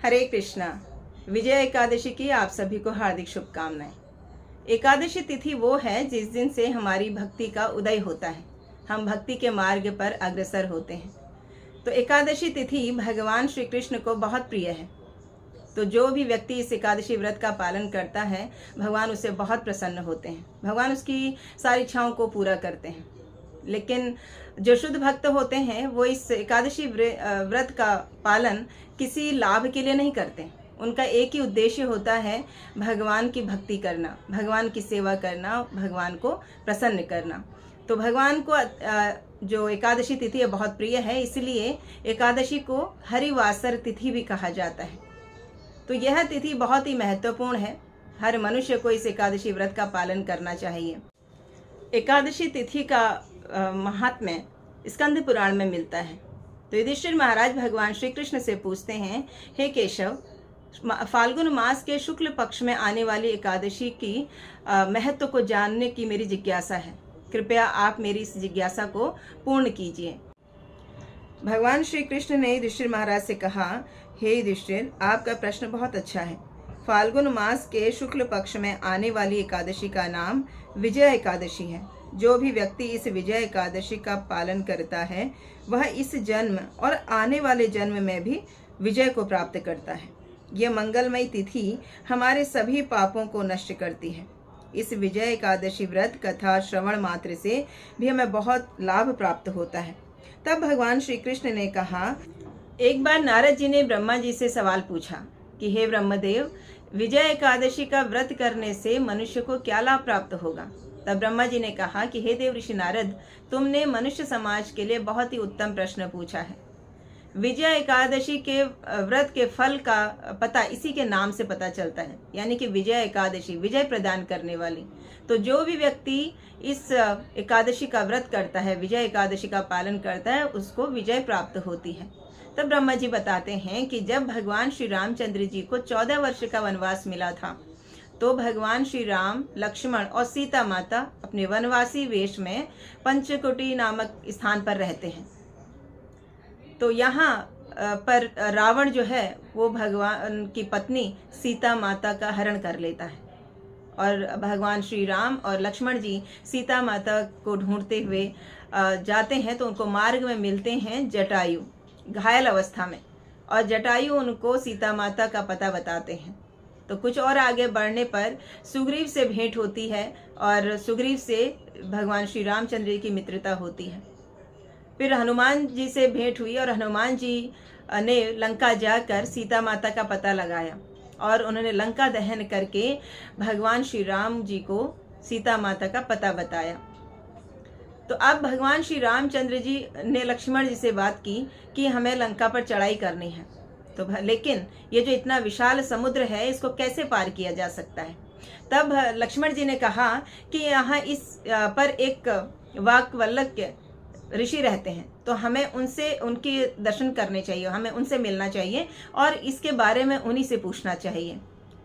हरे कृष्णा। विजय एकादशी की आप सभी को हार्दिक शुभकामनाएं। एकादशी तिथि वो है जिस दिन से हमारी भक्ति का उदय होता है, हम भक्ति के मार्ग पर अग्रसर होते हैं। तो एकादशी तिथि भगवान श्री कृष्ण को बहुत प्रिय है। तो जो भी व्यक्ति इस एकादशी व्रत का पालन करता है, भगवान उससे बहुत प्रसन्न होते हैं, भगवान उसकी सारी इच्छाओं को पूरा करते हैं। लेकिन जो शुद्ध भक्त होते हैं वो इस एकादशी व्रत का पालन किसी लाभ के लिए नहीं करते। उनका एक ही उद्देश्य होता है, भगवान की भक्ति करना, भगवान की सेवा करना, भगवान को प्रसन्न करना। तो भगवान को जो एकादशी तिथि है बहुत प्रिय है, इसलिए एकादशी को हरिवासर तिथि भी कहा जाता है। तो यह तिथि बहुत ही महत्वपूर्ण है, हर मनुष्य को इस एकादशी व्रत का पालन करना चाहिए। एकादशी तिथि का महात्म्य स्कंद पुराण में मिलता है। तो युधिष्ठिर महाराज भगवान श्री कृष्ण से पूछते हैं, हे केशव, फाल्गुन मास के शुक्ल पक्ष में आने वाली एकादशी की महत्व को जानने की मेरी जिज्ञासा है, कृपया आप मेरी इस जिज्ञासा को पूर्ण कीजिए। भगवान श्री कृष्ण ने युधिष्ठिर महाराज से कहा, हे युधिष्ठिर, आपका प्रश्न बहुत अच्छा है। फाल्गुन मास के शुक्ल पक्ष में आने वाली एकादशी का नाम विजय एकादशी है। जो भी व्यक्ति इस विजय एकादशी का पालन करता है वह इस जन्म और आने वाले जन्म में भी विजय को प्राप्त करता है। यह मंगलमयी तिथि हमारे सभी पापों को नष्ट करती है। इस विजय एकादशी व्रत कथा श्रवण मात्र से भी हमें बहुत लाभ प्राप्त होता है। तब भगवान श्री कृष्ण ने कहा, एक बार नारद जी ने ब्रह्मा जी से सवाल पूछा कि हे ब्रह्मदेव, विजय एकादशी का व्रत करने से मनुष्य को क्या लाभ प्राप्त होगा। तब ब्रह्मा जी ने कहा कि हे देव ऋषि नारद, तुमने मनुष्य समाज के लिए बहुत ही उत्तम प्रश्न पूछा है। विजय एकादशी के व्रत के फल का पता इसी के नाम से पता चलता है, यानी कि विजय एकादशी, विजय प्रदान करने वाली। तो जो भी व्यक्ति इस एकादशी का व्रत करता है, विजय एकादशी का पालन करता है, उसको विजय प्राप्त होती है। तब ब्रह्मा जी बताते हैं कि जब भगवान श्री रामचंद्र जी को 14 वर्ष का वनवास मिला था, तो भगवान श्री राम, लक्ष्मण और सीता माता अपने वनवासी वेश में पंचकोटी नामक स्थान पर रहते हैं। तो यहाँ पर रावण जो है वो भगवान की पत्नी सीता माता का हरण कर लेता है, और भगवान श्री राम और लक्ष्मण जी सीता माता को ढूंढते हुए जाते हैं। तो उनको मार्ग में मिलते हैं जटायु, घायल अवस्था में, और जटायु उनको सीता माता का पता बताते हैं। तो कुछ और आगे बढ़ने पर सुग्रीव से भेंट होती है, और सुग्रीव से भगवान श्री रामचंद्र की मित्रता होती है। फिर हनुमान जी से भेंट हुई, और हनुमान जी ने लंका जाकर सीता माता का पता लगाया, और उन्होंने लंका दहन करके भगवान श्री राम जी को सीता माता का पता बताया। तो अब भगवान श्री रामचंद्र जी ने लक्ष्मण जी से बात की कि हमें लंका पर चढ़ाई करनी है। तो लेकिन ये जो इतना विशाल समुद्र है, इसको कैसे पार किया जा सकता है। तब लक्ष्मण जी ने कहा कि यहाँ इस पर एक वाकवल्लक ऋषि रहते हैं, तो हमें उनसे, उनकी दर्शन करने चाहिए, हमें उनसे मिलना चाहिए और इसके बारे में उन्हीं से पूछना चाहिए।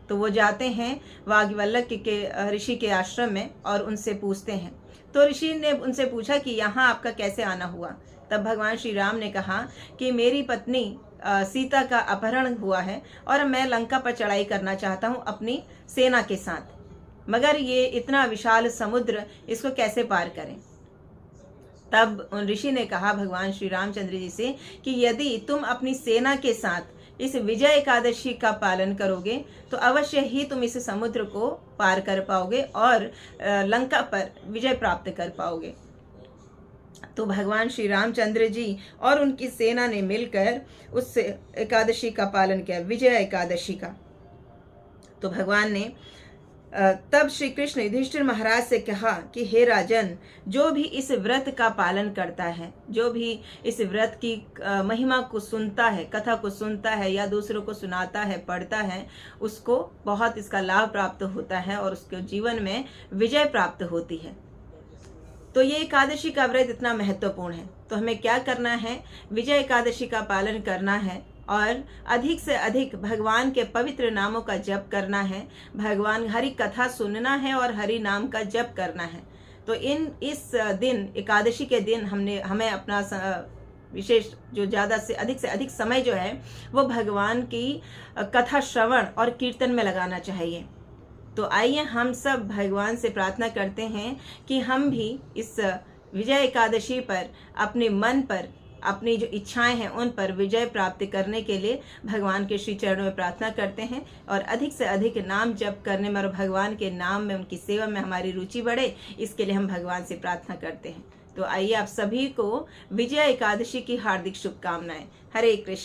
तो वो जाते हैं वाग्वल्लक के ऋषि के आश्रम में और उनसे पूछते हैं। तो ऋषि ने उनसे पूछा कि यहाँ आपका कैसे आना हुआ। तब भगवान श्री राम ने कहा कि मेरी पत्नी सीता का अपहरण हुआ है और मैं लंका पर चढ़ाई करना चाहता हूँ अपनी सेना के साथ, मगर ये इतना विशाल समुद्र, इसको कैसे पार करें। तब उन ऋषि ने कहा भगवान श्री रामचंद्र जी से कि यदि तुम अपनी सेना के साथ इस विजय एकादशी का पालन करोगे तो अवश्य ही तुम इस समुद्र को पार कर पाओगे और लंका पर विजय प्राप्त कर पाओगे। तो भगवान श्री रामचंद्र जी और उनकी सेना ने मिलकर उस एकादशी का पालन किया, विजय एकादशी का। तो भगवान ने तब श्री कृष्ण युधिष्ठिर महाराज से कहा कि हे राजन, जो भी इस व्रत का पालन करता है, जो भी इस व्रत की महिमा को सुनता है, कथा को सुनता है या दूसरों को सुनाता है, पढ़ता है, उसको बहुत इसका लाभ प्राप्त होता है और उसके जीवन में विजय प्राप्त होती है। तो ये एकादशी का व्रत इतना महत्वपूर्ण है। तो हमें क्या करना है, विजय एकादशी का पालन करना है और अधिक से अधिक भगवान के पवित्र नामों का जप करना है, भगवान हरि कथा सुनना है और हरि नाम का जप करना है। तो इस दिन, एकादशी के दिन हमें अपना विशेष जो ज़्यादा से अधिक समय जो है वो भगवान की कथा श्रवण और कीर्तन में लगाना चाहिए। तो आइए हम सब भगवान से प्रार्थना करते हैं कि हम भी इस विजय एकादशी पर अपने मन पर, अपनी जो इच्छाएं हैं उन पर विजय प्राप्त करने के लिए भगवान के श्री चरणों में प्रार्थना करते हैं और अधिक से अधिक नाम जप करने में और भगवान के नाम में, उनकी सेवा में हमारी रुचि बढ़े, इसके लिए हम भगवान से प्रार्थना करते हैं। तो आइए आप सभी को विजय एकादशी की हार्दिक शुभकामनाएं। हरे कृष्ण।